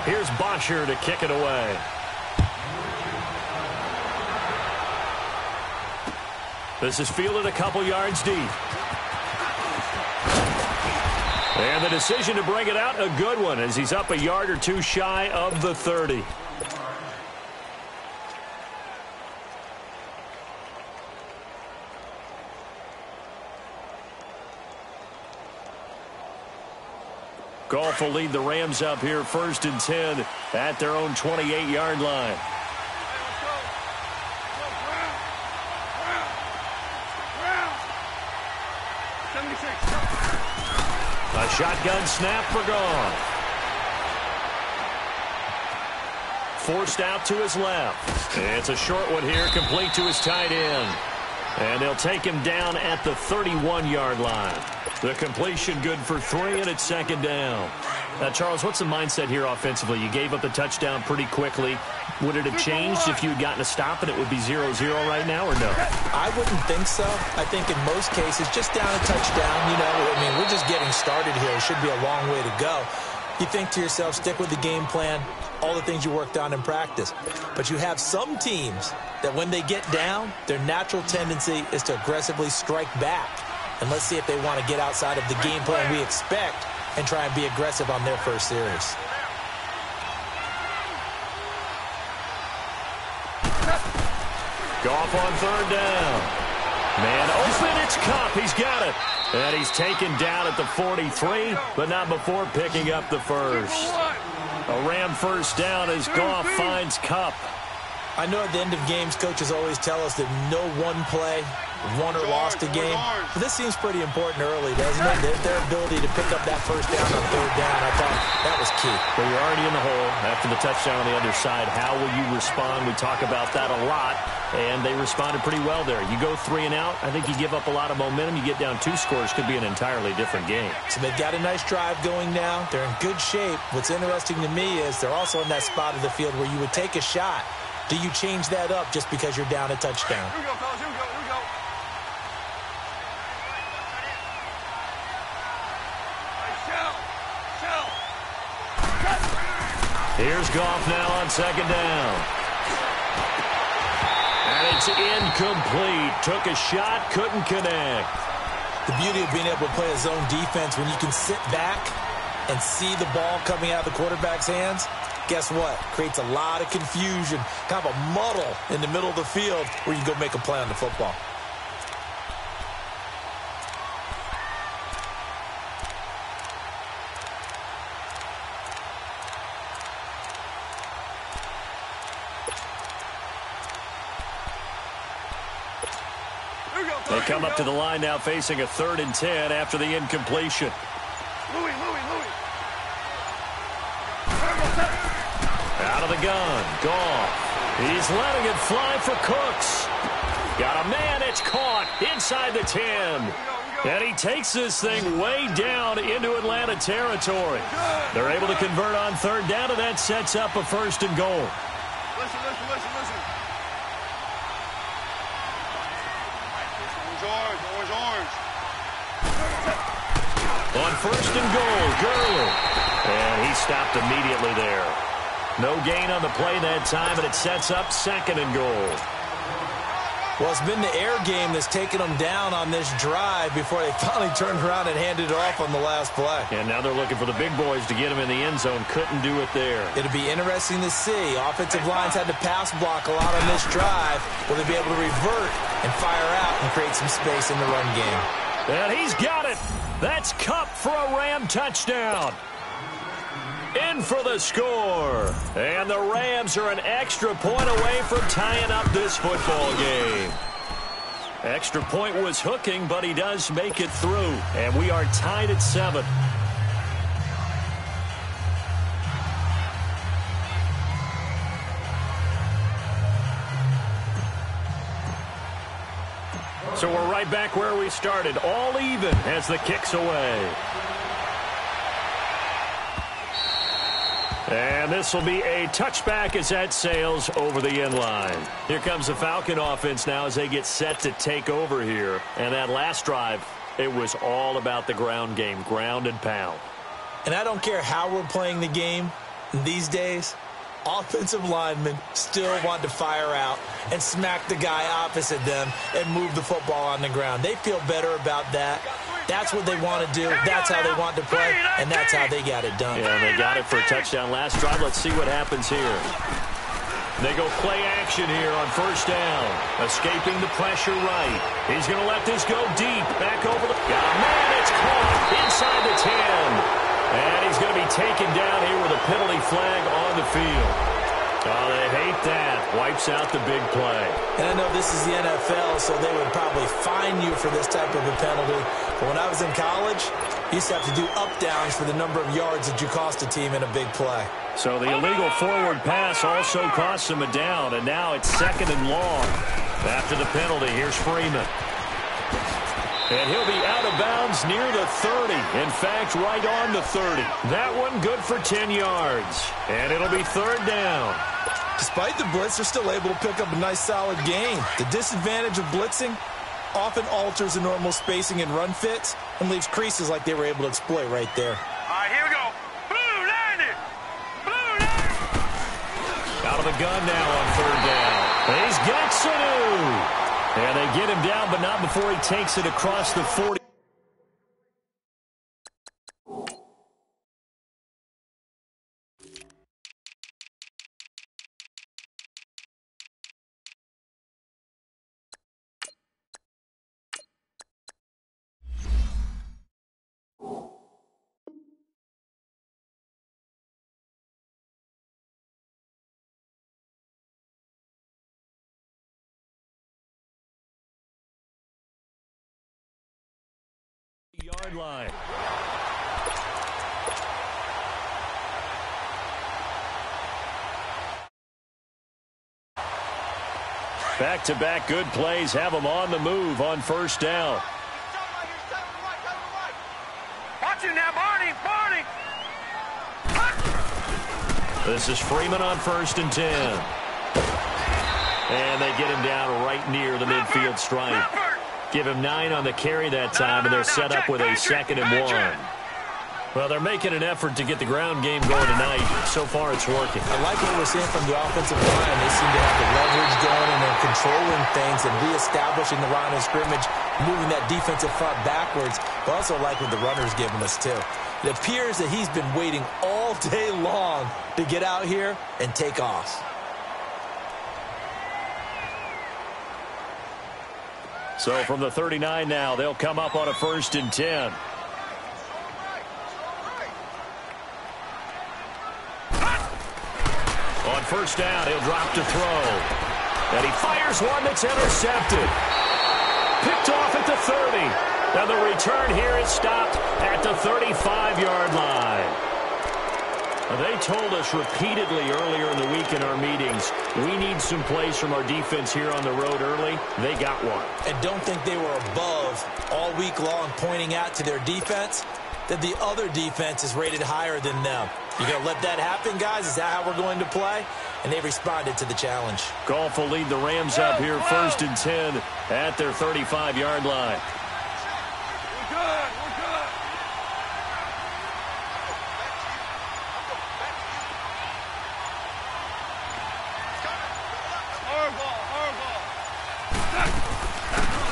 Here's Bosher to kick it away. This is fielded a couple yards deep. And the decision to bring it out, a good one, as he's up a yard or two shy of the 30. Goff will lead the Rams up here 1st and 10 at their own 28-yard line. A shotgun snap for Goff. Forced out to his left. It's a short one here, complete to his tight end. And they'll take him down at the 31-yard line. The completion good for 3, and it's 2nd down. Now, Charles, what's the mindset here offensively? You gave up the touchdown pretty quickly. Would it have changed if you had gotten a stop and it would be 0-0 right now, or no? I wouldn't think so. I think in most cases, just down a touchdown, I mean, we're just getting started here. It should be a long way to go. You think to yourself, stick with the game plan, all the things you worked on in practice. But you have some teams that when they get down, their natural tendency is to aggressively strike back. And let's see if they want to get outside of the game plan we expect and try and be aggressive on their first series. Goff on 3rd down. Man open, it's Kupp. He's got it. And he's taken down at the 43, but not before picking up the first. A Ram first down as Goff finds Kupp. I know at the end of games, coaches always tell us that no one play won or lost a game. But this seems pretty important early, doesn't it? Their ability to pick up that first down on 3rd down, I thought that was key. Well, you're already in the hole after the touchdown on the other side. How will you respond? We talk about that a lot, and they responded pretty well there. You go 3 and out, I think you give up a lot of momentum. You get down 2 scores, could be an entirely different game. So they've got a nice drive going now. They're in good shape. What's interesting to me is they're also in that spot of the field where you would take a shot. Do you change that up just because you're down a touchdown? Here we go, fellas. Here we go. Here we go. Here's Goff now on 2nd down. And it's incomplete. Took a shot, couldn't connect. The beauty of being able to play a zone defense when you can sit back and see the ball coming out of the quarterback's hands, guess what? Creates a lot of confusion, kind of a muddle in the middle of the field where you go make a play on the football. They come up to the line now facing a 3rd and 10 after the incompletion. Louis. Out of the gun, Goff. He's letting it fly for Cooks. Got a man, it's caught inside the 10. And he takes this thing way down into Atlanta territory. They're able to convert on 3rd down, and that sets up a 1st and goal. Listen. Orange. On 1st and goal, Gurley. And he stopped immediately there. No gain on the play that time, and it sets up 2nd and goal. Well, it's been the air game that's taken them down on this drive before they finally turned around and handed it off on the last play. And now they're looking for the big boys to get him in the end zone. Couldn't do it there. It'll be interesting to see. Offensive lines had to pass block a lot on this drive. Will they be able to revert and fire out and create some space in the run game? And he's got it. That's Kupp for a Ram touchdown. In for the score. And the Rams are an extra point away from tying up this football game. Extra point was hooking, but he does make it through. And we are tied at 7. So we're right back where we started. All even as the kick's away. And this will be a touchback as that sails over the end line. Here comes the Falcon offense now as they get set to take over here. And that last drive, it was all about the ground game, ground and pound. And I don't care how we're playing the game. These days, offensive linemen still want to fire out and smack the guy opposite them and move the football on the ground. They feel better about that. That's what they want to do. That's how they want to play, and that's how they got it done. Yeah, they got it for a touchdown last drive. Let's see what happens here. They go play action here on first down. Escaping the pressure right. He's going to let this go deep. Back over the... Got a man. It's caught inside the 10. And he's going to be taken down here with a penalty flag on the field. Oh, they hate that. Wipes out the big play. And I know this is the NFL, so they would probably fine you for this type of a penalty. But when I was in college, you used to have to do up-downs for the number of yards that you cost a team in a big play. So the illegal forward pass also costs him a down, and now it's 2nd and long. After the penalty, here's Freeman. And he'll be out of bounds near the 30. In fact, right on the 30. That one good for 10 yards. And it'll be 3rd down. Despite the blitz, they're still able to pick up a nice, solid gain. The disadvantage of blitzing often alters the normal spacing and run fits and leaves creases like they were able to exploit right there. All right, here we go. Blue line it. Blue line. Out of the gun now on 3rd down. He's got Sanu. And they get him down, but not before he takes it across the 40. Yard line. Back-to-back good plays have them on the move on first down. Watch it now, Barney. Barney. This is Freeman on 1st and 10. And they get him down right near the midfield stripe. Give him 9 on the carry that time, and they're set up with a 2nd and 1. Well, they're making an effort to get the ground game going tonight. So far, it's working. I like what we're seeing from the offensive line. They seem to have the leverage going, and they're controlling things and reestablishing the line of scrimmage, moving that defensive front backwards. But also like what the runner's giving us, too. It appears that he's been waiting all day long to get out here and take off. So from the 39 now, they'll come up on a 1st and 10. On first down, he'll drop to throw. And he fires one that's intercepted. Picked off at the 30. And the return here is stopped at the 35-yard line. They told us repeatedly earlier in the week in our meetings, we need some plays from our defense here on the road early. They got one. And don't think they were above all week long pointing out to their defense that the other defense is rated higher than them. You going to let that happen, guys? Is that how we're going to play? And they responded to the challenge. Goff will lead the Rams up here 1st and 10 at their 35-yard line. We're good. We're good.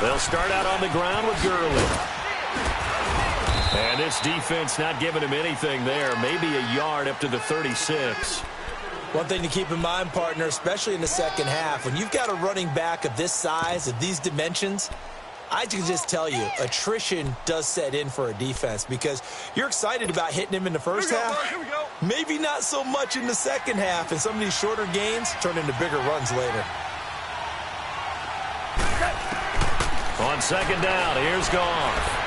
They'll start out on the ground with Gurley. And this defense not giving him anything there. Maybe a yard up to the 36. One thing to keep in mind, partner, especially in the second half, when you've got a running back of this size, of these dimensions, I can just tell you, attrition does set in for a defense because you're excited about hitting him in the first half. Here we go. Maybe not so much in the second half, and some of these shorter gains turn into bigger runs later. On second down, here's Goff.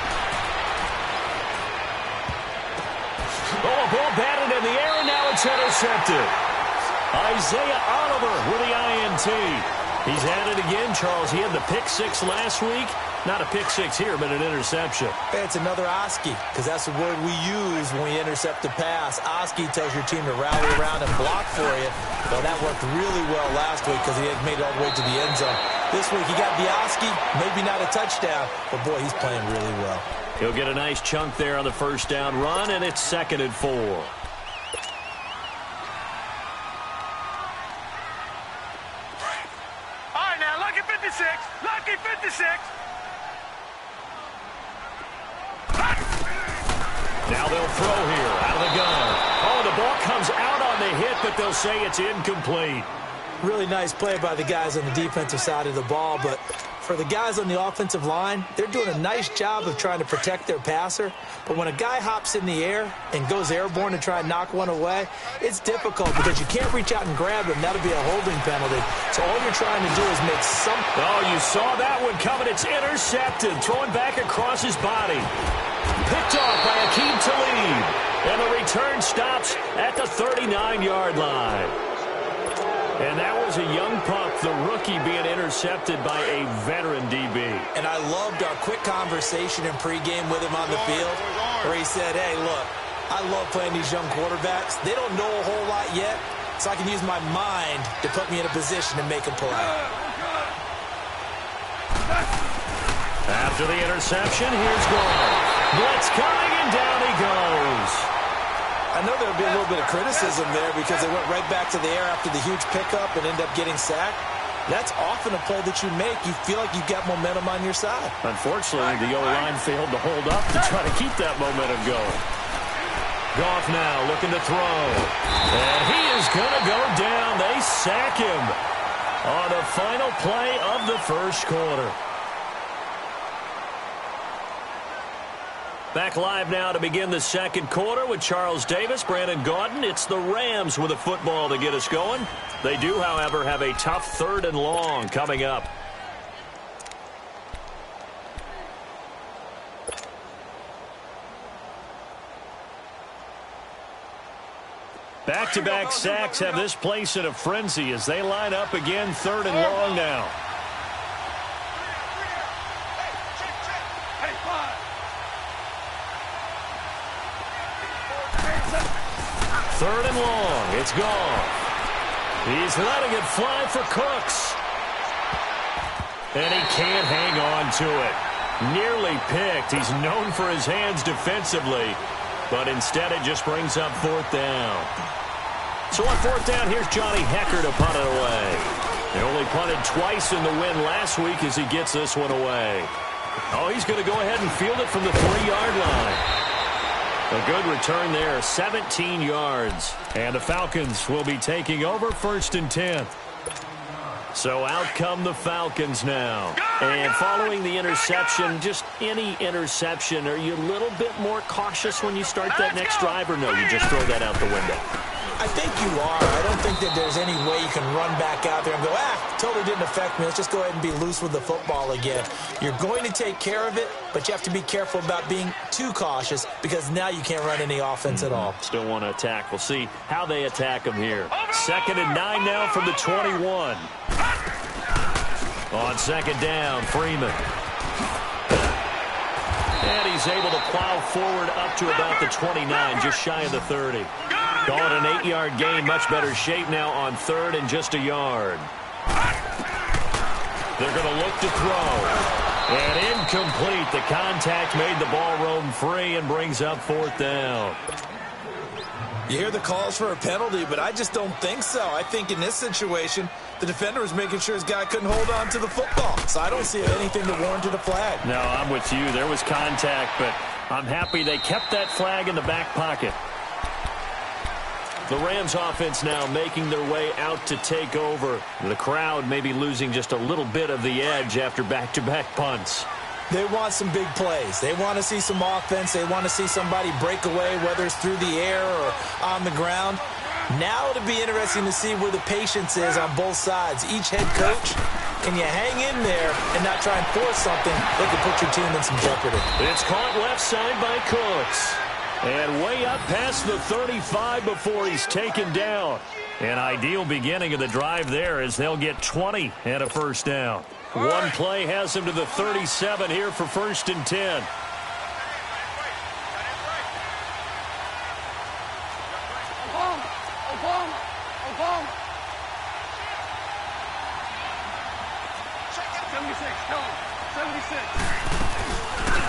Oh, a ball batted in the air, and now it's intercepted. Isaiah Oliver with the INT. He's had it again, Charles. He had the pick 6 last week. Not a pick 6 here, but an interception. Hey, it's another Oski, because that's the word we use when we intercept a pass. Oski tells your team to rally around and block for you. Well, that worked really well last week because he had made it all the way to the end zone. This week he got the Oski, maybe not a touchdown, but boy, he's playing really well. He'll get a nice chunk there on the first down run, and it's 2nd and 4. 56. Lucky 56. Now they'll throw here out of the gun. Oh, the ball comes out on the hit, but they'll say it's incomplete. Really nice play by the guys on the defensive side of the ball, but for the guys on the offensive line, they're doing a nice job of trying to protect their passer. But when a guy hops in the air and goes airborne to try and knock one away, it's difficult because you can't reach out and grab him. That'll be a holding penalty. So all you're trying to do is make something. Oh, you saw that one coming. It's intercepted. Throwing back across his body. Picked off by Akeem Talib. And the return stops at the 39-yard line. And that was a young pup, the rookie, being intercepted by a veteran DB. And I loved our quick conversation in pregame with him on the field where he said, hey, look, I love playing these young quarterbacks. They don't know a whole lot yet, so I can use my mind to put me in a position to make a play. After the interception, here's Gordon. Blitz coming, and down he goes. I know there'll be a little bit of criticism there because they went right back to the air after the huge pickup and ended up getting sacked. That's often a play that you make. You feel like you've got momentum on your side. Unfortunately, the O-line failed to hold up to try to keep that momentum going. Goff now looking to throw. And he is going to go down. They sack him on the final play of the first quarter. Back live now to begin the second quarter with Charles Davis, Brandon Gaudin. It's the Rams with a football to get us going. They do, however, have a tough third and long coming up. Back-to-back sacks have this place in a frenzy as they line up again, third and long now. Third and long. It's gone. He's letting it fly for Cooks. And he can't hang on to it. Nearly picked. He's known for his hands defensively, but instead it just brings up fourth down. So on fourth down, here's Johnny Hecker to punt it away. They only punted twice in the win last week as he gets this one away. Oh, he's going to go ahead and field it from the 3-yard line. A good return there, 17 yards. And the Falcons will be taking over first and 10. So out come the Falcons now. And following the interception, just any interception, are you a little bit more cautious when you start that next drive, or no, you just throw that out the window? I think you are. I don't think that there's any way you can run back out there and go, totally didn't affect me. Let's just go ahead and be loose with the football again. You're going to take care of it, but you have to be careful about being too cautious because now you can't run any offense at all. Still want to attack. We'll see how they attack them here. Second and 9 now from the 21. On second down, Freeman. And he's able to plow forward up to about the 29, just shy of the 30. Call it an 8-yard gain, much better shape now on third and just a yard. They're going to look to throw. And incomplete. The contact made the ball roam free and brings up fourth down. You hear the calls for a penalty, but I just don't think so. I think in this situation, the defender was making sure his guy couldn't hold on to the football. So I don't see anything that warranted a flag. No, I'm with you. There was contact, but I'm happy they kept that flag in the back pocket. The Rams offense now making their way out to take over. The crowd maybe losing just a little bit of the edge after back-to-back punts. They want some big plays. They want to see some offense. They want to see somebody break away, whether it's through the air or on the ground. Now it'll be interesting to see where the patience is on both sides. Each head coach, can you hang in there and not try and force something that could put your team in some jeopardy? It's caught left side by Cooks. And way up past the 35 before he's taken down. An ideal beginning of the drive there as they'll get 20 and a first down. One play has him to the 37 here for first and 10.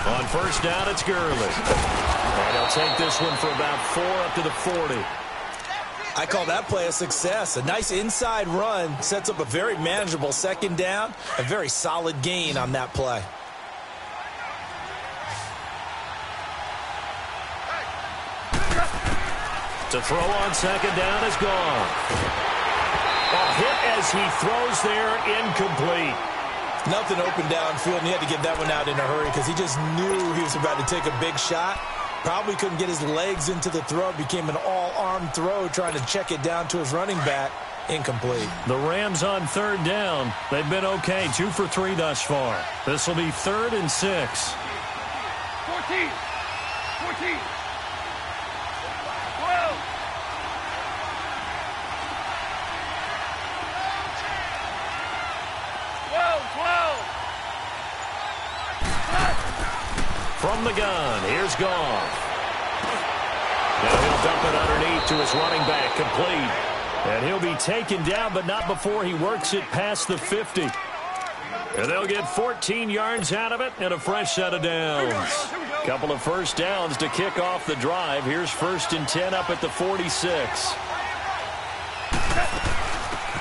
On first down, it's Gurley. And he'll take this one for about 4 up to the 40. I call that play a success. A nice inside run sets up a very manageable second down, a very solid gain on that play. To throw on second down is gone. A hit as he throws there, incomplete. Nothing open downfield, and he had to get that one out in a hurry because he just knew he was about to take a big shot. Probably couldn't get his legs into the throw. Became an all-arm throw trying to check it down to his running back. Incomplete. The Rams on third down. They've been okay, 2 for 3 thus far. This will be 3rd and 6. 14. 14. 12. From the gun, here's Goff. Now he'll dump it underneath to his running back, complete. And he'll be taken down, but not before he works it past the 50. And they'll get 14 yards out of it and a fresh set of downs. Couple of first downs to kick off the drive. Here's 1st and 10 up at the 46.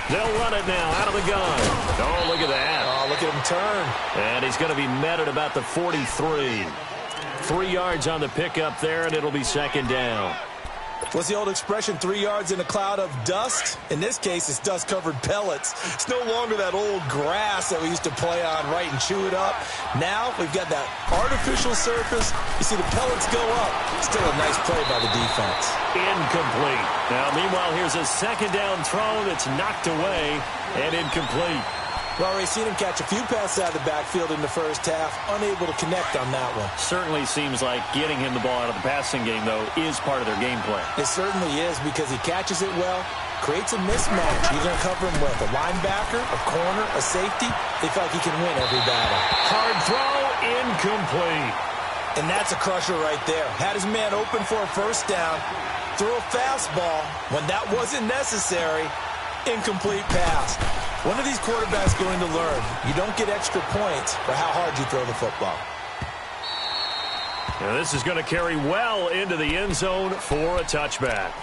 They'll run it now out of the gun. Oh, look at that. Oh, look at him turn. And he's going to be met at about the 43. 3 yards on the pickup there, and it'll be second down. What's the old expression, 3 yards in a cloud of dust? In this case, it's dust-covered pellets. It's no longer that old grass that we used to play on, right, and chew it up. Now we've got that artificial surface. You see the pellets go up. Still a nice play by the defense. Incomplete. Now, meanwhile, here's a second down throw that's knocked away and incomplete. We've already seen him catch a few passes out of the backfield in the first half, unable to connect on that one. Certainly seems like getting him the ball out of the passing game, though, is part of their game plan. It certainly is because he catches it well, creates a mismatch. You're going to cover him with a linebacker, a corner, a safety. They feel like he can win every battle. Hard throw, incomplete. And that's a crusher right there. Had his man open for a first down, threw a fastball when that wasn't necessary. Incomplete pass. One of these quarterbacks going to learn, you don't get extra points for how hard you throw the football. Now this is going to carry well into the end zone for a touchback.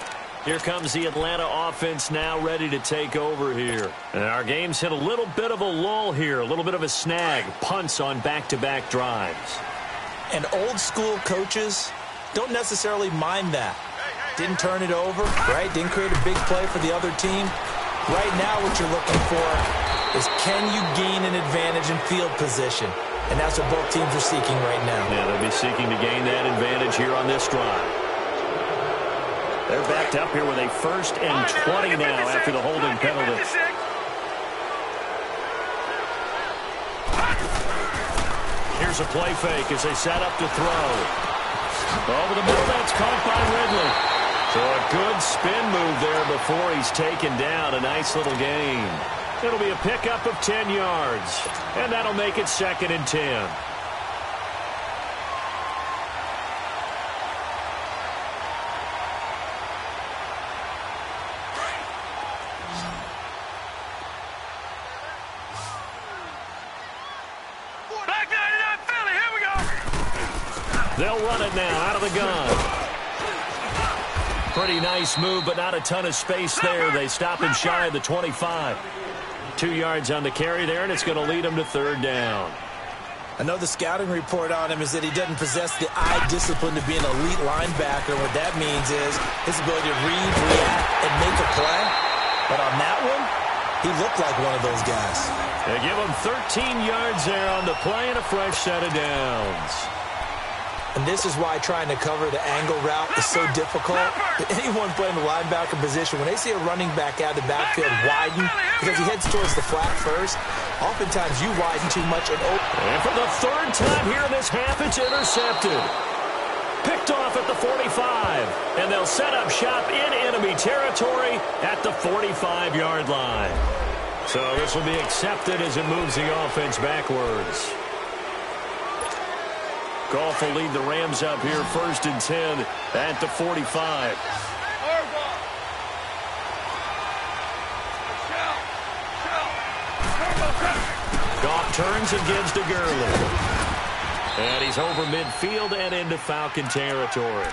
Here comes the Atlanta offense now ready to take over here. And our game's hit a little bit of a lull here, a little bit of a snag. Punts on back-to-back drives. And old-school coaches don't necessarily mind that. Didn't turn it over, right? Didn't create a big play for the other team. Right now what you're looking for is can you gain an advantage in field position? And that's what both teams are seeking right now. Yeah, they'll be seeking to gain that advantage here on this drive. They're backed up here with a 1st and 20 now after the holding penalty. Here's a play fake as they set up to throw. Over the middle, that's caught by Ridley. So a good spin move there before he's taken down. A nice little gain. It'll be a pickup of 10 yards. And that'll make it 2nd and 10. Back 99 Philly, here we go. They'll run it now out of the gun. Pretty nice move, but not a ton of space there. They stop him shy of the 25. 2 yards on the carry there, and it's going to lead him to 3rd down. I know the scouting report on him is that he doesn't possess the eye discipline to be an elite linebacker. What that means is his ability to read, react, and make a play. But on that one, he looked like one of those guys. They give him 13 yards there on the play and a fresh set of downs. And this is why trying to cover the angle route is so difficult. Anyone playing the linebacker position, when they see a running back out of the backfield widen because he heads towards the flat first, oftentimes you widen too much and open. And for the 3rd time here in this half, it's intercepted. Picked off at the 45. And they'll set up shop in enemy territory at the 45-yard line. So this will be accepted as it moves the offense backwards. Goff will lead the Rams up here 1st and 10 at the 45. Goff turns and gives to Gurley. And he's over midfield and into Falcon territory.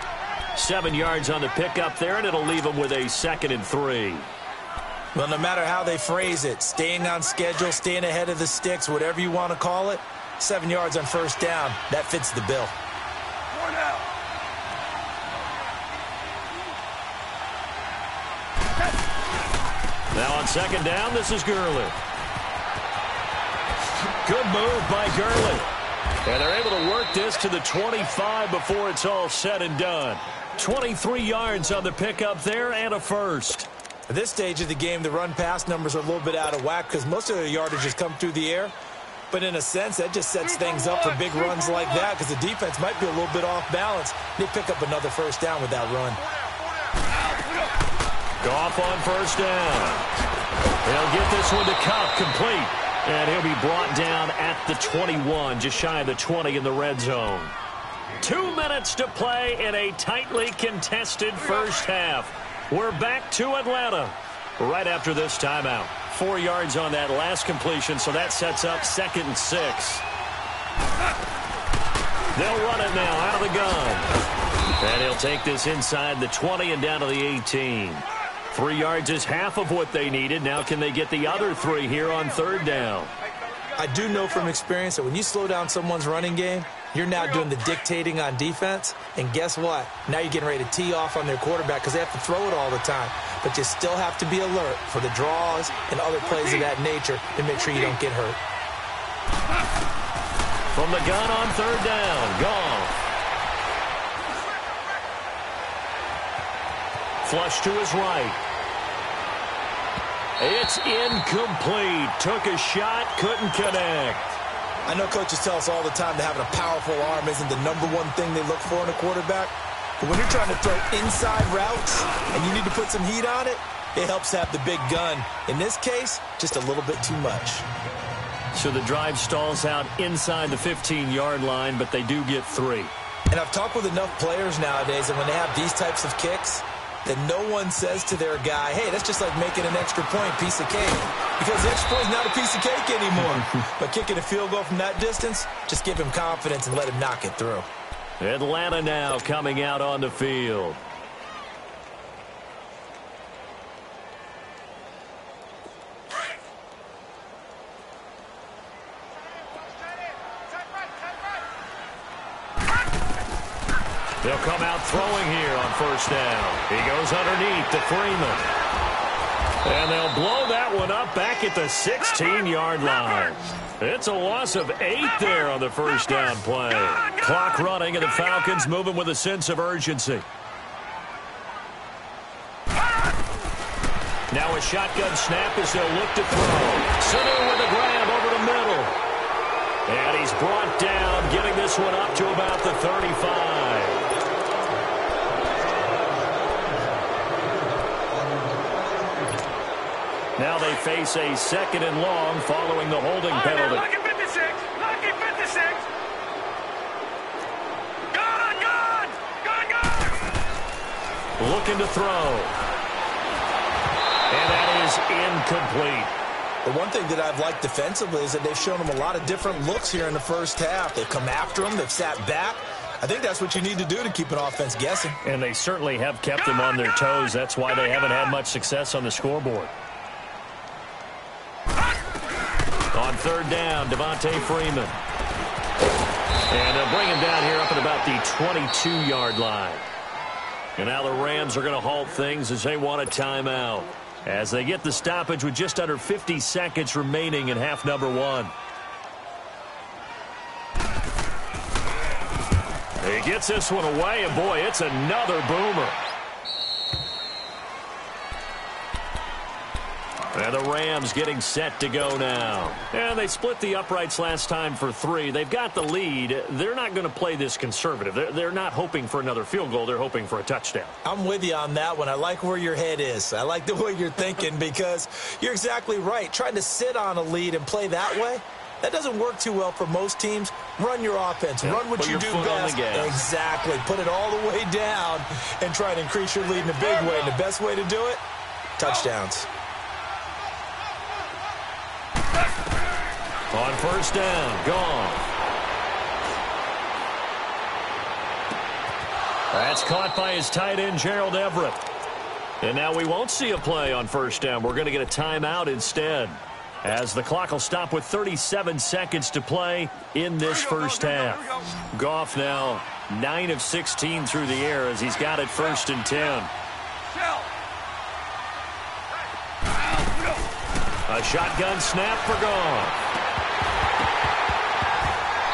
7 yards on the pickup there, and it'll leave them with a 2nd and 3. Well, no matter how they phrase it, staying on schedule, staying ahead of the sticks, whatever you want to call it, 7 yards on first down, that fits the bill. Now on 2nd down, this is Gurley. Good move by Gurley. And they're able to work this to the 25 before it's all said and done. 23 yards on the pickup there and a first. At this stage of the game, the run-pass numbers are a little bit out of whack because most of the yardage has come through the air. But in a sense, that just sets things up for big runs like that because the defense might be a little bit off balance. They pick up another first down with that run. Goff on first down. He'll get this one to Kupp, complete. And he'll be brought down at the 21, just shy of the 20 in the red zone. 2 minutes to play in a tightly contested first half. We're back to Atlanta right after this timeout. 4 yards on that last completion, so that sets up 2nd and 6. They'll run it now out of the gun. And he'll take this inside the 20 and down to the 18. 3 yards is half of what they needed. Now can they get the other 3 here on 3rd down? I do know from experience that when you slow down someone's running game, you're now doing the dictating on defense. And guess what? Now you're getting ready to tee off on their quarterback because they have to throw it all the time. But you still have to be alert for the draws and other plays of that nature to make sure you don't get hurt. From the gun on 3rd down, Goff. Flush to his right. It's incomplete. Took a shot, couldn't connect. I know coaches tell us all the time that having a powerful arm isn't the number one thing they look for in a quarterback. But when you're trying to throw inside routes and you need to put some heat on it, it helps have the big gun. In this case, just a little bit too much. So the drive stalls out inside the 15-yard line, but they do get 3. And I've talked with enough players nowadays that when they have these types of kicks, that no one says to their guy, hey, that's just like making an extra point, piece of cake. Because the extra point is not a piece of cake anymore. But kicking a field goal from that distance, just give him confidence and let him knock it through. Atlanta now coming out on the field. They'll come out throwing here on first down. He goes underneath to Freeman. And they'll blow that one up back at the 16-yard line. It's a loss of 8 there on the first down play. Clock running, and the Falcons moving with a sense of urgency. Now a shotgun snap as they'll look to throw. Sanu with a grab over the middle. And he's brought down, getting this one up to about the 35. Now they face a 2nd and long following the holding penalty. Lucky 56. Lucky 56. Gone. Looking to throw. And that is incomplete. The one thing that I've liked defensively is that they've shown them a lot of different looks here in the first half. They've come after them. They've sat back. I think that's what you need to do to keep an offense guessing. And they certainly have kept them on their toes. That's why they haven't had much success on the scoreboard. On 3rd down, Devontae Freeman. And they'll bring him down here up at about the 22-yard line. And now the Rams are going to halt things as they want a timeout, as they get the stoppage with just under 50 seconds remaining in half number 1. He gets this one away, and boy, it's another boomer. And the Rams getting set to go now. And they split the uprights last time for 3. They've got the lead. They're not going to play this conservative. They're not hoping for another field goal. They're hoping for a touchdown. I'm with you on that one. I like where your head is. I like the way you're thinking because you're exactly right. Trying to sit on a lead and play that way, that doesn't work too well for most teams. Run your offense. Yeah, run what you do best. Exactly. Put it all the way down and try to increase your lead in a big way. And the best way to do it, touchdowns. On first down, gone. That's caught by his tight end, Gerald Everett. And now we won't see a play on first down. We're going to get a timeout instead, as the clock will stop with 37 seconds to play in this first half. Goff now 9 of 16 through the air as he's got it 1st and 10. A shotgun snap for Goff.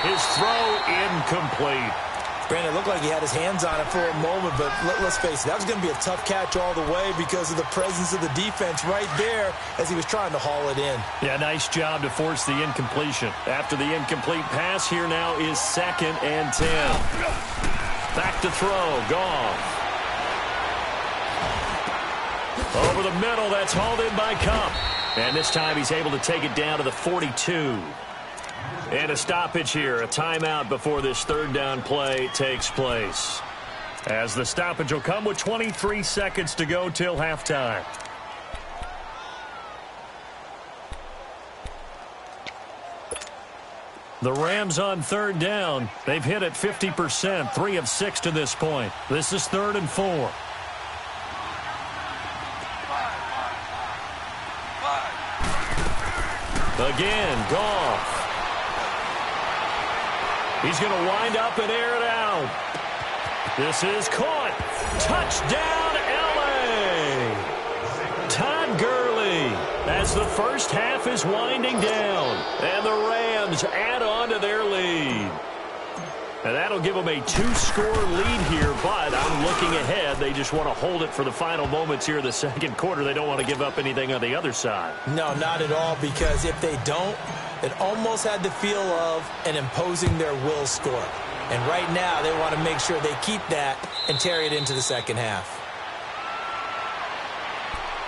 His throw incomplete. Brandon, it looked like he had his hands on it for a moment, but let's face it, that was going to be a tough catch all the way because of the presence of the defense right there as he was trying to haul it in. Yeah, nice job to force the incompletion. After the incomplete pass, here now is 2nd and 10. Back to throw, Goff. Over the middle, that's hauled in by Kupp. And this time he's able to take it down to the 42. And a stoppage here, a timeout before this 3rd down play takes place. As the stoppage will come with 23 seconds to go till halftime. The Rams on 3rd down. They've hit it 50%, 3 of 6 to this point. This is 3rd and 4. Again, Goff. He's going to wind up and air it out. This is caught. Touchdown, L.A. Todd Gurley as the first half is winding down. And the Rams add on to their lead. And that'll give them a 2-score lead here, but I'm looking ahead. They just want to hold it for the final moments here in the 2nd quarter. They don't want to give up anything on the other side. No, not at all, because if they don't, it almost had the feel of an imposing their will score. And right now, they want to make sure they keep that and carry it into the 2nd half.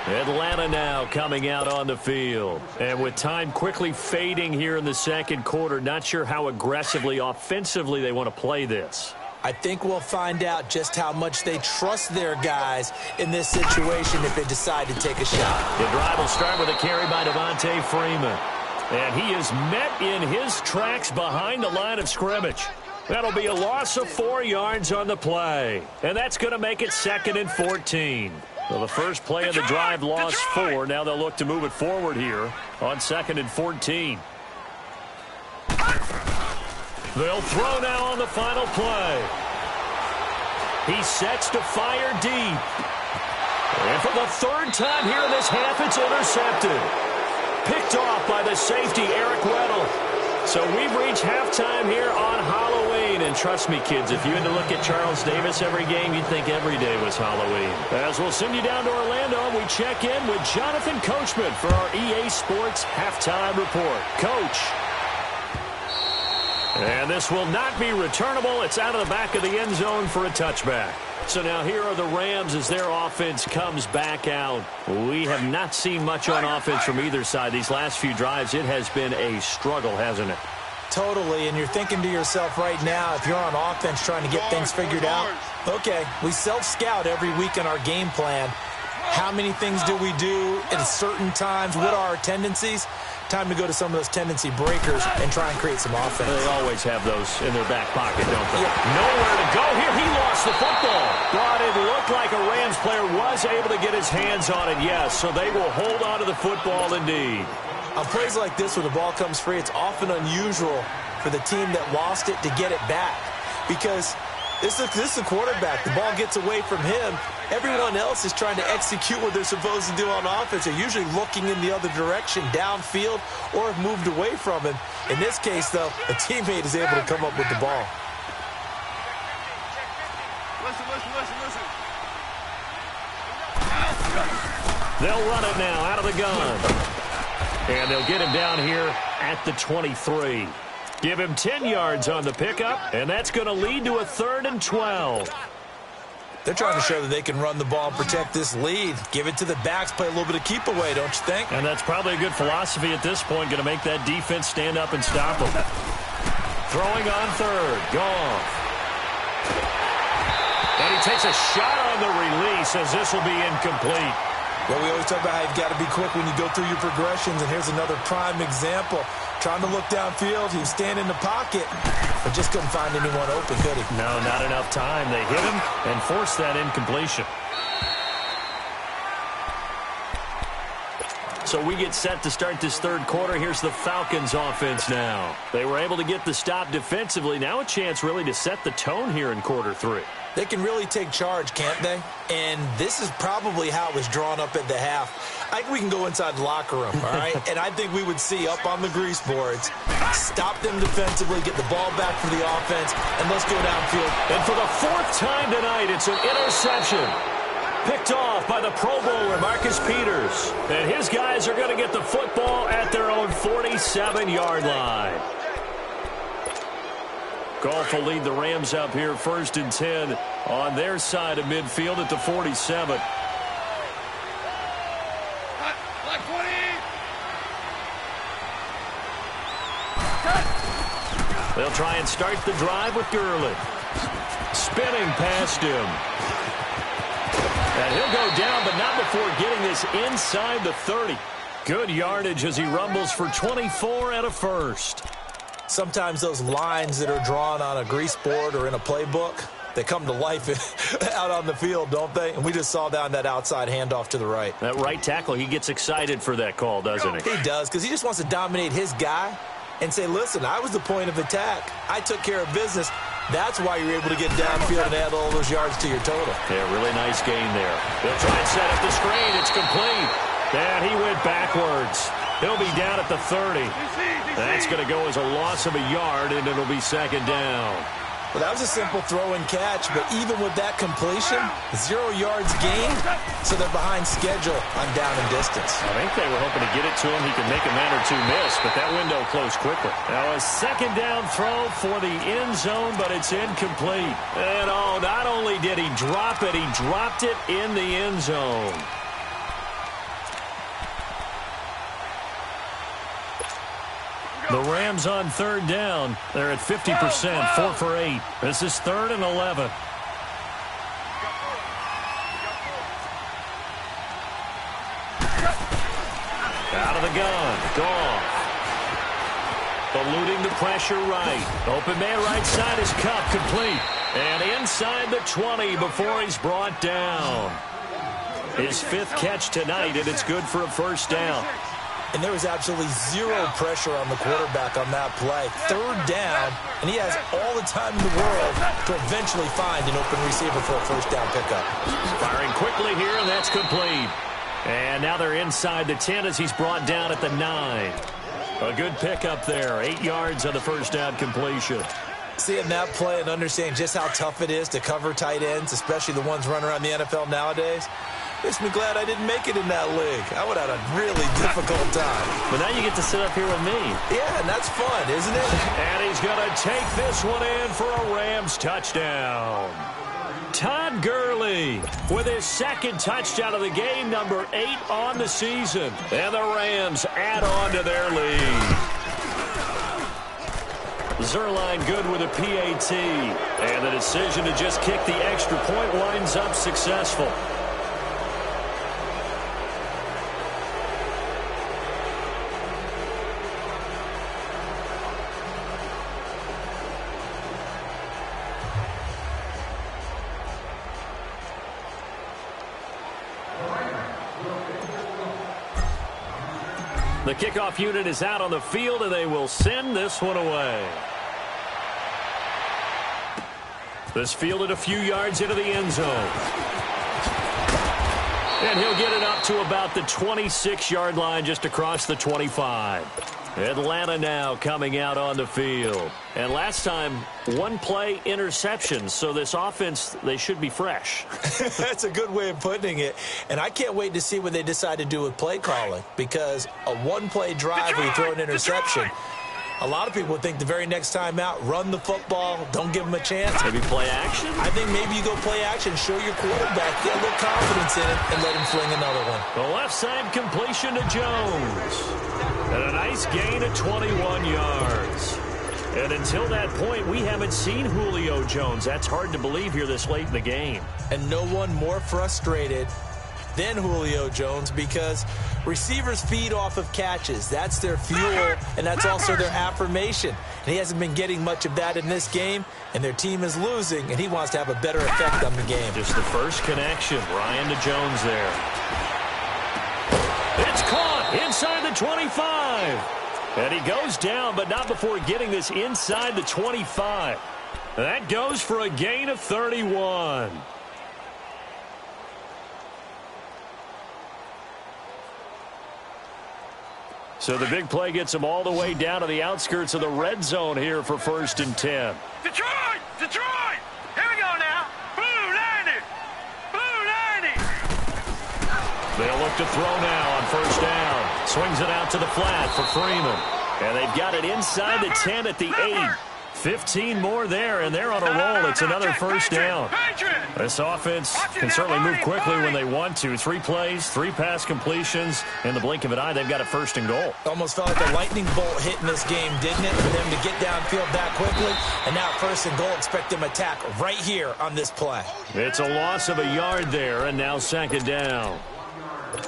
Atlanta now coming out on the field. And with time quickly fading here in the 2nd quarter, not sure how aggressively, offensively they want to play this. I think we'll find out just how much they trust their guys in this situation if they decide to take a shot. The drive will start with a carry by Devontae Freeman. And he is met in his tracks behind the line of scrimmage. That'll be a loss of 4 yards on the play. And that's going to make it 2nd and 14. Well, the first play of the drive lost 4. Now they'll look to move it forward here on 2nd and 14. They'll throw now on the final play. He sets to fire deep. And for the 3rd time here in this half, it's intercepted. Picked off by the safety, Eric Weddle. So we've reached halftime here on Halloween. And trust me, kids, if you had to look at Charles Davis every game, you'd think every day was Halloween. As we'll send you down to Orlando, we check in with Jonathan Coachman for our EA Sports Halftime Report. Coach. And this will not be returnable. It's out of the back of the end zone for a touchback. So now here are the Rams as their offense comes back out. We have not seen much on offense from either side. These last few drives, it has been a struggle, hasn't it? Totally, and you're thinking to yourself right now, if you're on offense trying to get things figured out, okay, we self-scout every week in our game plan. How many things do we do at certain times? What are our tendencies? Time to go to some of those tendency breakers and try and create some offense. They always have those in their back pocket, don't they? Yeah. Nowhere to go here. He lost the football. But it looked like a Rams player was able to get his hands on it, yes. So they will hold on to the football indeed. On plays like this where the ball comes free, it's often unusual for the team that lost it to get it back. Because this is the quarterback. The ball gets away from him. Everyone else is trying to execute what they're supposed to do on offense. They're usually looking in the other direction, downfield, or have moved away from him. In this case, though, a teammate is able to come up with the ball. Listen. They'll run it now out of the gun. And they'll get him down here at the 23. Give him 10 yards on the pickup, and that's going to lead to a 3rd and 12. They're trying to show that they can run the ball and protect this lead. Give it to the backs, play a little bit of keep away, don't you think? And that's probably a good philosophy at this point, going to make that defense stand up and stop them. Throwing on 3rd, Goff. And he takes a shot on the release as this will be incomplete. Well, we always talk about how you've got to be quick when you go through your progressions, and here's another prime example. Trying to look downfield, he was standing in the pocket, but just couldn't find anyone open, could he? No, not enough time. They hit him and forced that incompletion. So we get set to start this third quarter. Here's the Falcons offense now. They were able to get the stop defensively. Now a chance really to set the tone here in quarter three. They can really take charge, can't they? And this is probably how it was drawn up at the half. I think we can go inside the locker room, all right? And I think we would see up on the grease boards, stop them defensively, get the ball back for the offense, and let's go downfield. And for the fourth time tonight, it's an interception. Picked off by the Pro Bowler, Marcus Peters. And his guys are going to get the football at their own 47-yard line. Goff will lead the Rams up here 1st and 10 on their side of midfield at the 47. They'll try and start the drive with Gurley. Spinning past him. And he'll go down, but not before getting this inside the 30. Good yardage as he rumbles for 24 and a first. Sometimes those lines that are drawn on a grease board or in a playbook, they come to life out on the field, don't they? And we just saw down that outside handoff to the right. That right tackle, he gets excited for that call, doesn't he? He does, because he just wants to dominate his guy and say, listen, I was the point of attack. I took care of business. That's why you're able to get downfield and add all those yards to your total. Yeah, really nice gain there. They'll try and set up the screen. It's complete. And he went backwards. He'll be down at the 30. That's going to go as a loss of a yard, and it'll be second down. Well, that was a simple throw and catch, but even with that completion, 0 yards gained, so they're behind schedule on down and distance. I think they were hoping to get it to him. He could make a man or two miss, but that window closed quickly. Now a second down throw for the end zone, but it's incomplete. And oh, not only did he drop it, he dropped it in the end zone. The Rams on third down. They're at 50%, 4 for 8. This is 3rd and 11. Out of the gun. Goff. Eluding the pressure right. Open man right side is Cup, complete. And inside the 20 before he's brought down. His 5th catch tonight, and it's good for a first down. And there was absolutely 0 pressure on the quarterback on that play. 3rd down, and he has all the time in the world to eventually find an open receiver for a first down pickup. Firing quickly here, and that's complete. And now they're inside the 10 as he's brought down at the 9. A good pickup there. 8 yards on the first down completion. Seeing that play and understanding just how tough it is to cover tight ends, especially the ones running around the NFL nowadays, makes me glad I didn't make it in that league. I would have had a really difficult time. But now you get to sit up here with me. Yeah, and that's fun, isn't it? And he's going to take this one in for a Rams touchdown. Todd Gurley with his 2nd touchdown of the game, number 8 on the season. And the Rams add on to their lead. Zerline good with a PAT. And the decision to just kick the extra point winds up successful. The kickoff unit is out on the field, and they will send this one away. This fielded a few yards into the end zone. And he'll get it up to about the 26-yard line, just across the 25. Atlanta now coming out on the field. And last time, 1 play interception. So this offense, they should be fresh. That's a good way of putting it. And I can't wait to see what they decide to do with play calling. Because a 1-play drive where you throw an interception, a lot of people would think the very next time out, run the football, don't give them a chance. Maybe play action? I think maybe you go play action, show your quarterback, get a little confidence in it, and let him fling another one. The left side completion to Jones. And a nice gain of 21 yards. And until that point, we haven't seen Julio Jones. That's hard to believe here this late in the game. And no one more frustrated than Julio Jones because receivers feed off of catches. That's their fuel, and that's also their affirmation. And he hasn't been getting much of that in this game, and their team is losing, and he wants to have a better effect on the game. Just the first connection. Ryan to Jones there. It's caught inside the 25. And he goes down, but not before getting this inside the 25. That goes for a gain of 31. So the big play gets him all the way down to the outskirts of the red zone here for 1st and 10. Detroit! Detroit! Here we go now. Blue 90! Blue 90! They'll look to throw now on 1st down. Swings it out to the flat for Freeman. And they've got it inside the 10 at the 8. 15 more there, and they're on a roll. It's another 1st down. This offense can certainly move quickly when they want to. 3 plays, 3 pass completions. In the blink of an eye, they've got a 1st and goal. Almost felt like a lightning bolt hit in this game, didn't it? For them to get downfield that quickly. And now 1st and goal, expect them to attack right here on this play. It's a loss of a yard there, and now 2nd down.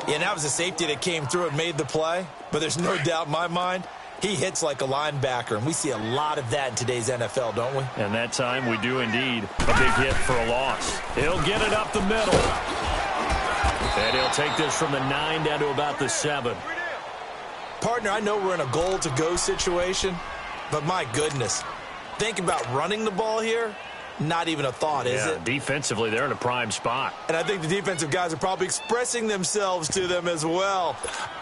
Yeah, and that was a safety that came through and made the play. But there's no doubt in my mind, he hits like a linebacker, and we see a lot of that in today's NFL, don't we? And that time we do indeed. A big hit for a loss. He'll get it up the middle. And he'll take this from the 9 down to about the 7. Partner, I know we're in a goal-to-go situation, but my goodness, think about running the ball here. Not even a thought, is it? Defensively, they're in a prime spot. And I think the defensive guys are probably expressing themselves to them as well.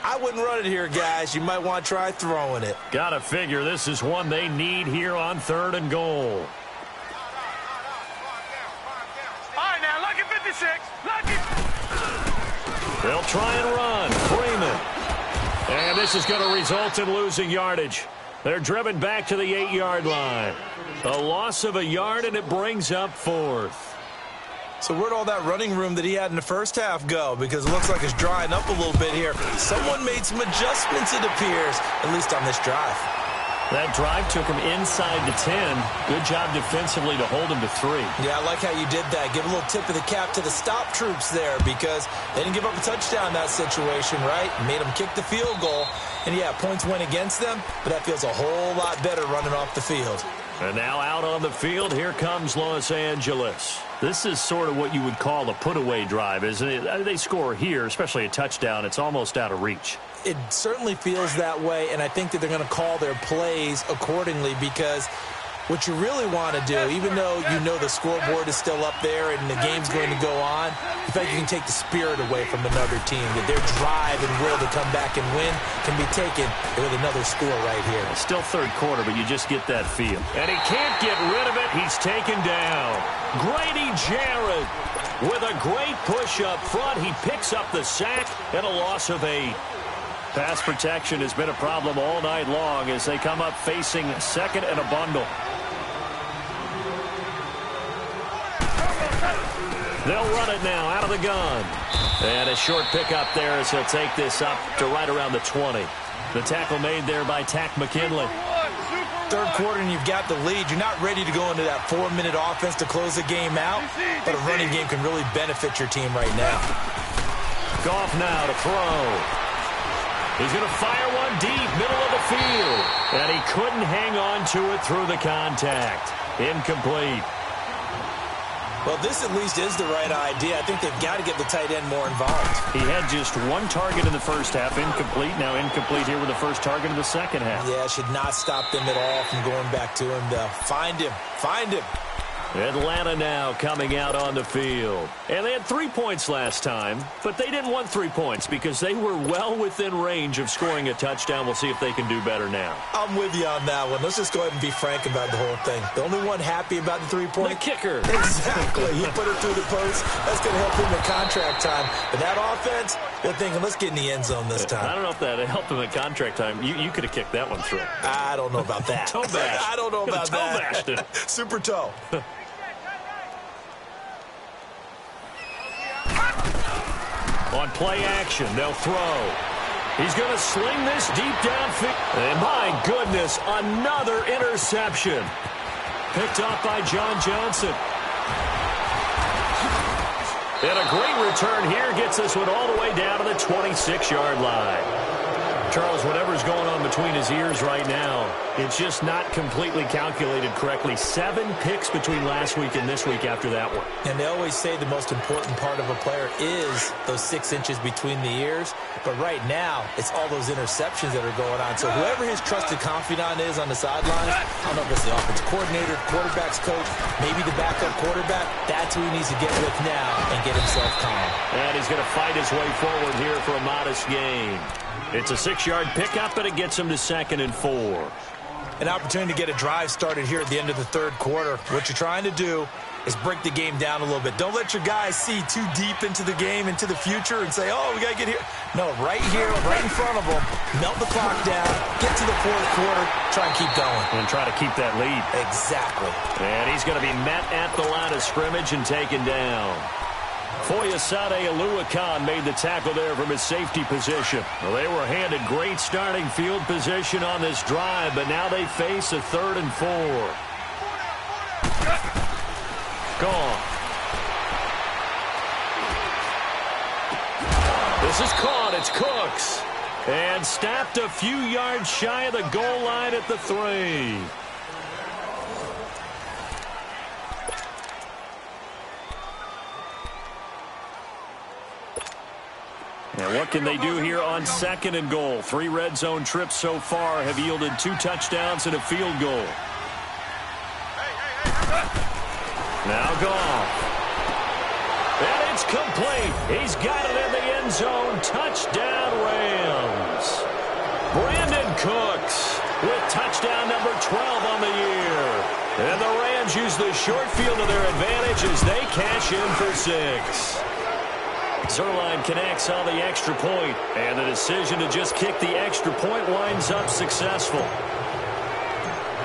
I wouldn't run it here, guys. You might want to try throwing it. Gotta figure this is one they need here on 3rd and goal. All right, now, lucky 56. Lucky. They'll try and run. Freeman. And this is going to result in losing yardage. They're driven back to the 8-yard line. A loss of a yard, and it brings up 4th. So where'd all that running room that he had in the first half go? Because it looks like it's drying up a little bit here. Someone made some adjustments, it appears, at least on this drive. That drive took him inside the 10. Good job defensively to hold him to 3. Yeah, I like how you did that. Give a little tip of the cap to the stop troops there because they didn't give up a touchdown in that situation, right? Made them kick the field goal. And, yeah, points went against them, but that feels a whole lot better running off the field. And now out on the field, here comes Los Angeles. This is sort of what you would call a put-away drive, isn't it? They score here, especially a touchdown. It's almost out of reach. It certainly feels that way, and I think that they're going to call their plays accordingly because what you really want to do, even though you know the scoreboard is still up there and the game's going to go on, in fact, you can take the spirit away from another team, that their drive and will to come back and win can be taken with another score right here. It's still 3rd quarter, but you just get that feel. And he can't get rid of it. He's taken down. Grady Jarrett with a great push up front. He picks up the sack and a loss of 8. Pass protection has been a problem all night long as they come up facing 2nd and a bundle. They'll run it now out of the gun. And a short pickup there as he'll take this up to right around the 20. The tackle made there by Tack McKinley. 3rd quarter and you've got the lead. You're not ready to go into that 4-minute offense to close the game out, but a running game can really benefit your team right now. Goff now to throw. He's going to fire one deep, middle of the field. And he couldn't hang on to it through the contact. Incomplete. Well, this at least is the right idea. I think they've got to get the tight end more involved. He had just 1 target in the first half, incomplete. Now incomplete here with the first target in the second half. Yeah, it should not stop them at all from going back to him, though. Find him. Find him. Atlanta now coming out on the field. And they had 3 points last time, but they didn't want 3 points because they were well within range of scoring a touchdown. We'll see if they can do better now. I'm with you on that one. Let's just go ahead and be frank about the whole thing. The only one happy about the 3-point? The kicker. Exactly. He put it through the post. That's going to help him in contract time. But that offense, they're thinking, let's get in the end zone this time. I don't know if that helped him in contract time. You could have kicked that one through. I don't know about that. Toe bash. I don't know about that. Toe bashed it. Super toe. On play action, they'll throw. He's going to sling this deep downfield. And my goodness, another interception. Picked up by John Johnson. And a great return here gets this one all the way down to the 26-yard line. Charles, whatever's going on between his ears right now, it's just not completely calculated correctly. 7 picks between last week and this week after that one. And they always say the most important part of a player is those 6 inches between the ears. But right now, it's all those interceptions that are going on. So whoever his trusted confidant is on the sidelines, I don't know if it's the offensive coordinator, quarterback's coach, maybe the backup quarterback, that's who he needs to get with now and get himself calm. And he's going to fight his way forward here for a modest gain. It's a 6-yard pickup, and it gets him to 2nd and 4. An opportunity to get a drive started here at the end of the third quarter. What you're trying to do is break the game down a little bit. Don't let your guys see too deep into the game, into the future, and say, oh, we got to get here. No, right here, right in front of them, melt the clock down, get to the fourth quarter, try and keep going. And try to keep that lead. Exactly. And he's going to be met at the line of scrimmage and taken down. Foyesade Aluakan made the tackle there from his safety position. Well, they were handed great starting field position on this drive, but now they face a 3rd and 4. Gone. This is caught. It's Cooks. And stopped a few yards shy of the goal line at the 3. And what can they do here on 2nd and goal? 3 red zone trips so far have yielded 2 touchdowns and a field goal. Now Goff. And it's complete. He's got it in the end zone. Touchdown Rams. Brandon Cooks with touchdown number 12 on the year. And the Rams use the short field to their advantage as they cash in for 6. Zerline connects on the extra point, and the decision to just kick the extra point winds up successful.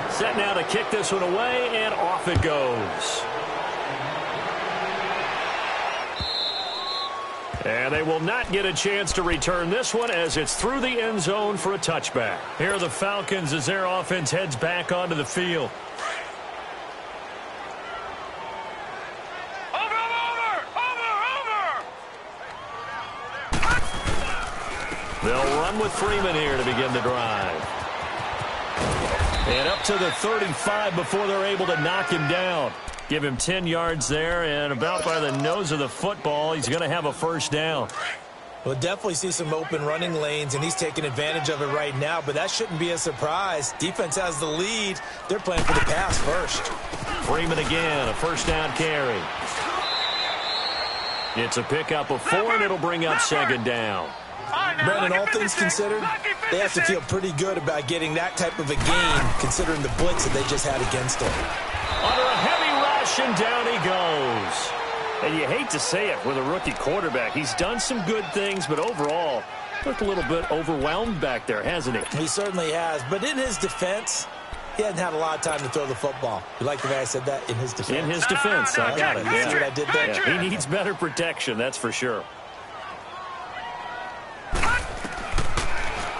Set now to kick this one away, and off it goes. And they will not get a chance to return this one as it's through the end zone for a touchback. Here are the Falcons as their offense heads back onto the field. They'll run with Freeman here to begin the drive. And up to the 35 before they're able to knock him down. Give him 10 yards there, and about by the nose of the football, he's going to have a first down. We'll definitely see some open running lanes, and he's taking advantage of it right now, but that shouldn't be a surprise. Defense has the lead. They're playing for the pass first. Freeman again, a first down carry. It's a pickup of 4, and it'll bring up 2nd down. Brandon, all things considered, they have to feel pretty good about getting that type of a game, considering the blitz that they just had against them. Under a heavy rush, and down he goes. And you hate to say it with a rookie quarterback. He's done some good things, but overall, looked a little bit overwhelmed back there, hasn't he? He certainly has. But in his defense, he hasn't had a lot of time to throw the football. You like the way I said that? In his defense. In his defense, I got it. You see what I did there? Yeah. He needs better protection, that's for sure.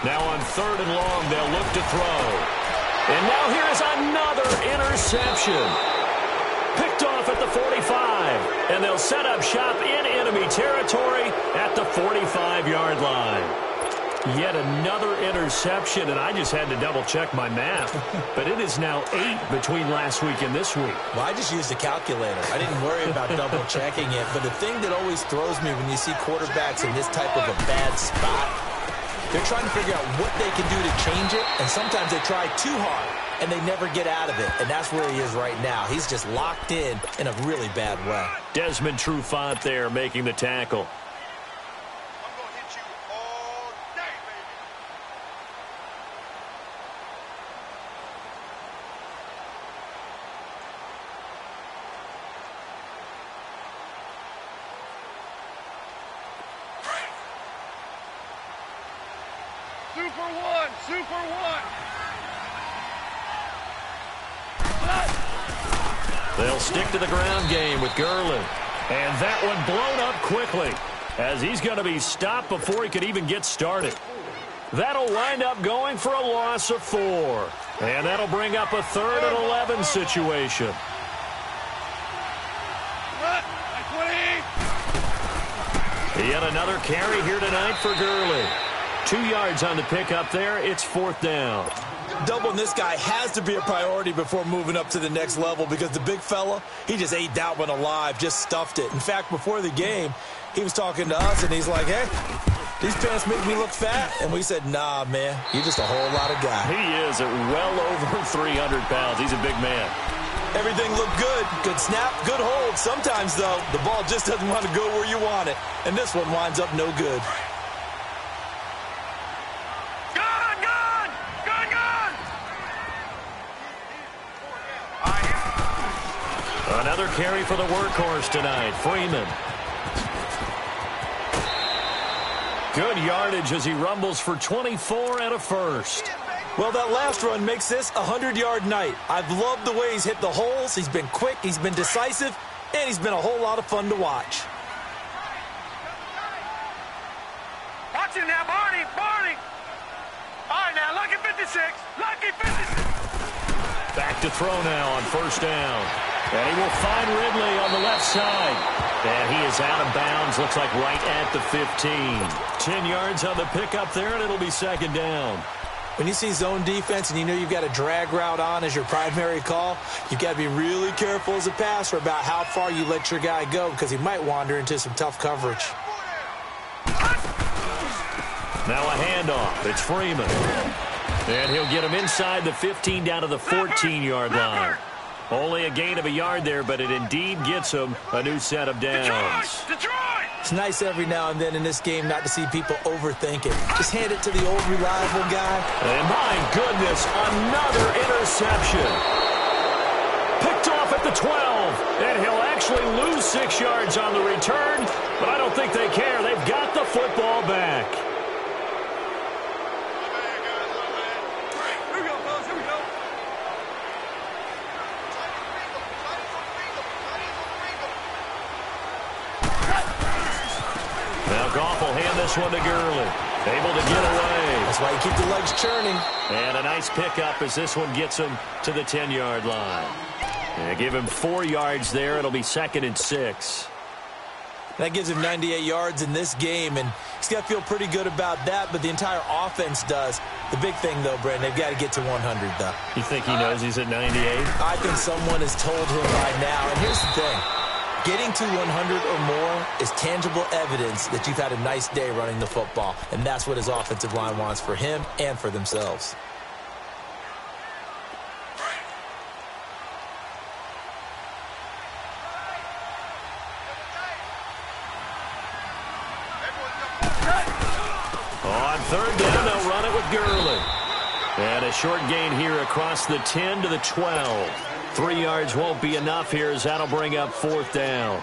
Now on 3rd and long, they'll look to throw. And now here is another interception. Picked off at the 45. And they'll set up shop in enemy territory at the 45-yard line. Yet another interception, and I just had to double-check my math. But it is now 8 between last week and this week. Well, I just used a calculator. I didn't worry about double-checking it. But the thing that always throws me when you see quarterbacks in this type of a bad spot, they're trying to figure out what they can do to change it, and sometimes they try too hard, and they never get out of it, and that's where he is right now. He's just locked in a really bad way. Desmond Trufant there making the tackle. I'm going to hit you all day, baby. Super one, super one. They'll stick to the ground game with Gurley. And that one blown up quickly as he's going to be stopped before he could even get started. That'll wind up going for a loss of 4. And that'll bring up a 3rd and 11 situation. Yet another carry here tonight for Gurley. 2 yards on the pickup there. It's 4th down. Doubling this guy has to be a priority before moving up to the next level because the big fella, he just ate that one alive, just stuffed it. In fact, before the game, he was talking to us, and he's like, hey, these pants make me look fat. And we said, nah, man, you're just a whole lot of guy. He is at well over 300 pounds. He's a big man. Everything looked good. Good snap, good hold. Sometimes, though, the ball just doesn't want to go where you want it. And this one winds up no good. Another carry for the workhorse tonight, Freeman. Good yardage as he rumbles for 24 and a first. Well, that last run makes this a 100-yard night. I've loved the way he's hit the holes. He's been quick, he's been decisive, and he's been a whole lot of fun to watch. Watch him now, Barney, Barney. All right, now, lucky 56, lucky 56. Back to throw now on 1st down. And he will find Ridley on the left side. And he is out of bounds, looks like right at the 15. 10 yards on the pickup there, and it'll be 2nd down. When you see zone defense and you know you've got a drag route on as your primary call, you've got to be really careful as a passer about how far you let your guy go because he might wander into some tough coverage. Now a handoff. It's Freeman. And he'll get him inside the 15 down to the 14-yard line. Only a gain of a yard there, but it indeed gets him a new set of downs. It's nice every now and then in this game not to see people overthink it. Just hand it to the old reliable guy. And my goodness, another interception. Picked off at the 12. And he'll actually lose 6 yards on the return, but I don't think they care. They've got the football back. Goff will hand this one to Gurley. Able to get away. That's why you keep the legs churning. And a nice pickup as this one gets him to the 10-yard line. And give him 4 yards there. It'll be 2nd and 6. That gives him 98 yards in this game, and he's got to feel pretty good about that, but the entire offense does. The big thing, though, Brandon, they've got to get to 100, though. You think he knows he's at 98? I think someone has told him by now, and here's the thing. Getting to 100 or more is tangible evidence that you've had a nice day running the football, and that's what his offensive line wants for him and for themselves. On 3rd down, they'll run it with Gurley. And a short gain here across the 10 to the 12. 3 yards won't be enough here as that'll bring up 4th down.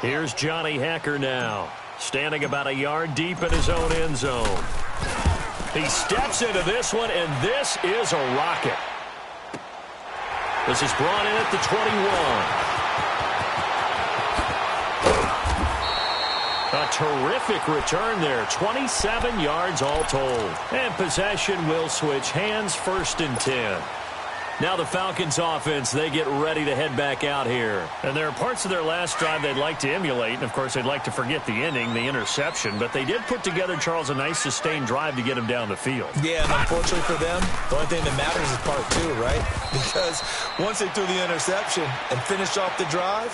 Here's Johnny Hecker now, standing about a yard deep in his own end zone. He steps into this one, and this is a rocket. This is brought in at the 21. A terrific return there, 27 yards all told. And possession will switch hands, 1st and 10. Now the Falcons offense, they get ready to head back out here. And there are parts of their last drive they'd like to emulate. And, of course, they'd like to forget the ending, the interception. But they did put together, Charles, a nice sustained drive to get him down the field. Yeah, and unfortunately for them, the only thing that matters is part 2, right? Because once they threw the interception and finished off the drive,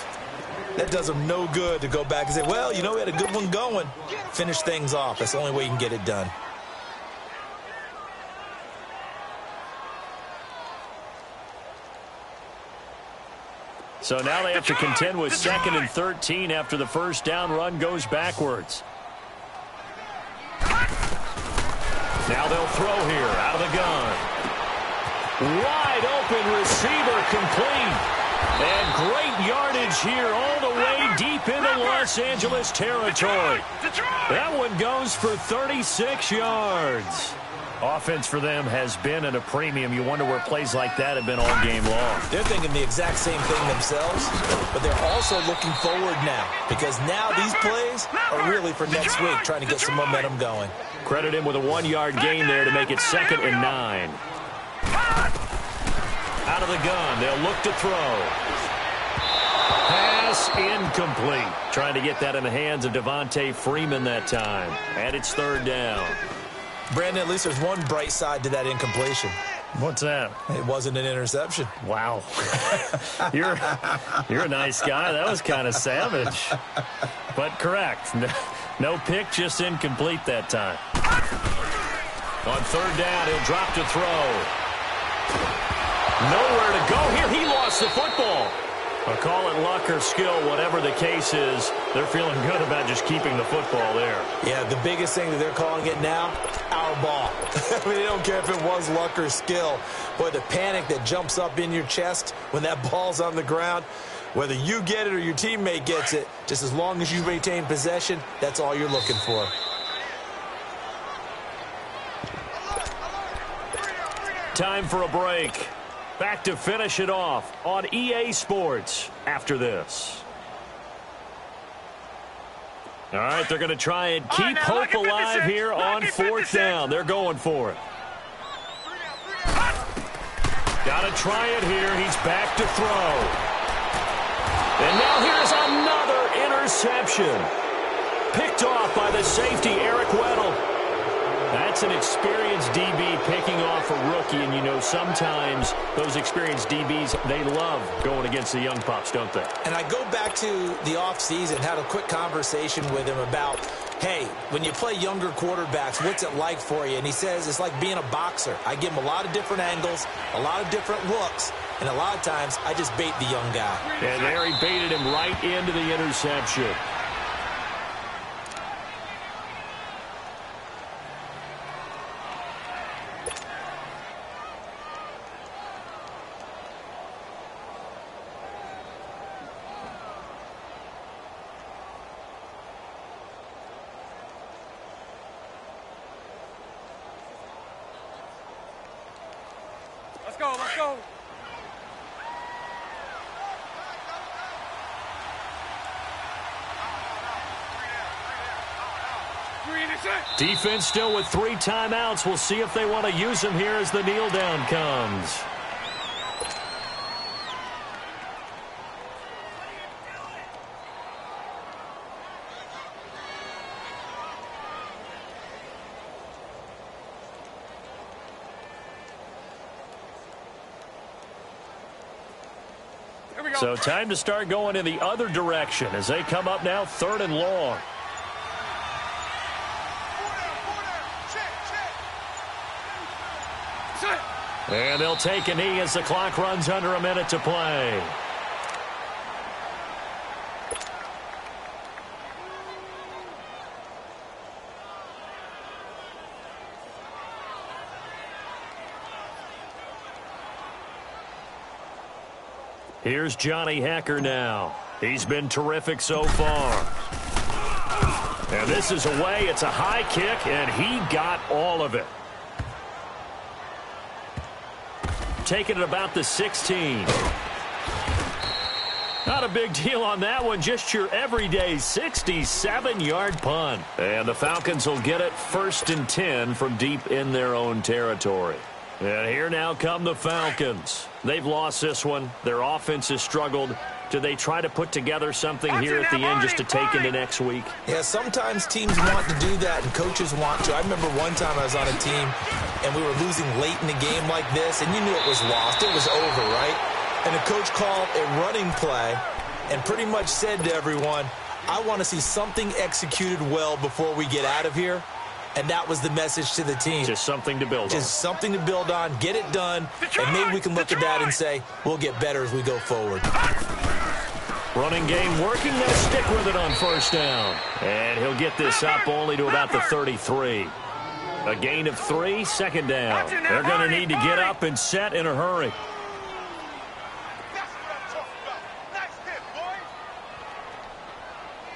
that does them no good to go back and say, well, you know, we had a good one going. Finish things off. That's the only way you can get it done. So now they have to contend with 2nd and 13 after the 1st down run goes backwards. Now they'll throw here out of the gun. Wide open receiver complete. And great yardage here all the way deep into Los Angeles territory. That one goes for 36 yards. Offense for them has been at a premium. You wonder where plays like that have been all game long. They're thinking the exact same thing themselves, but they're also looking forward now because now these plays are really for next week, trying to get some momentum going. Credit him with a 1-yard gain there to make it 2nd and 9. Out of the gun, they'll look to throw. Pass Pass incomplete. Trying to get that in the hands of Devontae Freeman that time. And it's third down. Brandon, at least there's one bright side to that incompletion. What's that? It wasn't an interception. Wow. You're a nice guy. That was kind of savage. But correct. No pick, just incomplete that time. On third down, he'll drop to throw. Nowhere to go here. He lost the football. I'll call it luck or skill, whatever the case is. They're feeling good about just keeping the football there. Yeah, the biggest thing that they're calling it now, our ball. I mean, they don't care if it was luck or skill. Boy, the panic that jumps up in your chest when that ball's on the ground, whether you get it or your teammate gets it, just as long as you maintain possession, that's all you're looking for. Time for a break. Back to finish it off on EA Sports after this. All right, they're going to try and keep hope alive here on fourth down. They're going for it. Got to try it here. He's back to throw. And now here's another interception. Picked off by the safety, Eric Weddle. That's an experienced DB picking off a rookie, and you know sometimes those experienced DBs, they love going against the young pups, don't they? And I go back to the offseason, had a quick conversation with him about, hey, when you play younger quarterbacks, what's it like for you? And he says it's like being a boxer. I give him a lot of different angles, a lot of different looks, and a lot of times I just bait the young guy. And there he baited him right into the interception. Let's go, let's go. Defense still with 3 timeouts. We'll see if they want to use them here as the kneel down comes. So time to start going in the other direction as they come up now 3rd and long. And they'll take a knee as the clock runs under a minute to play. Here's Johnny Hecker now. He's been terrific so far. And this is away. It's a high kick, and he got all of it. Taking it about the 16. Not a big deal on that one. Just your everyday 67-yard punt. And the Falcons will get it 1st and 10 from deep in their own territory. And here now come the Falcons. They've lost this one. Their offense has struggled. Do they try to put together something here at the end just to take into next week? Yeah, sometimes teams want to do that and coaches want to. I remember one time I was on a team and we were losing late in the game like this, and you knew it was lost. It was over, right? And the coach called a running play and pretty much said to everyone, I want to see something executed well before we get out of here. And that was the message to the team. Just something to build on. Just something to build on, get it done, and maybe we can look at that and say, we'll get better as we go forward. Running game working. They'll stick with it on 1st down. And he'll get this up only to about the 33. A gain of 3, 2nd down. They're going to need to get up and set in a hurry.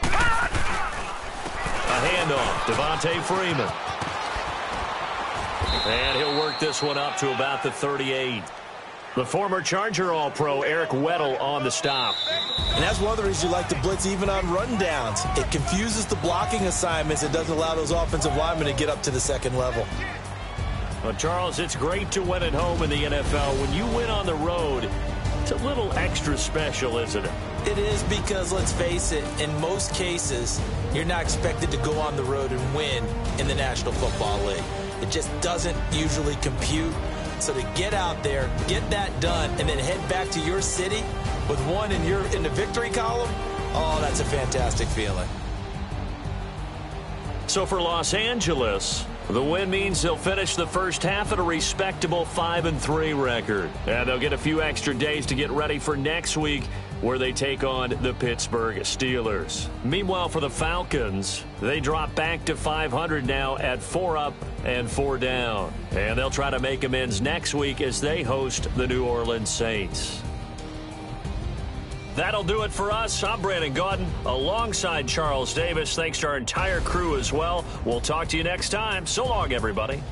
A handoff. Devontae Freeman. And he'll work this one up to about the 38. The former Charger All-Pro Eric Weddle on the stop. And that's one of the reasons you like to blitz even on rundowns. It confuses the blocking assignments. It doesn't allow those offensive linemen to get up to the 2nd level. Well, Charles, it's great to win at home in the NFL. When you win on the road, it's a little extra special, isn't it? It is because, let's face it, in most cases, you're not expected to go on the road and win in the National Football League. It just doesn't usually compute. So to get out there, get that done, and then head back to your city with one in the victory column, oh, that's a fantastic feeling. So for Los Angeles, the win means they'll finish the first half at a respectable 5-3 record. And they'll get a few extra days to get ready for next week, where they take on the Pittsburgh Steelers. Meanwhile, for the Falcons, they drop back to 500 now at 4 up and 4 down. And they'll try to make amends next week as they host the New Orleans Saints. That'll do it for us. I'm Brandon Gaudin alongside Charles Davis. Thanks to our entire crew as well. We'll talk to you next time. So long, everybody.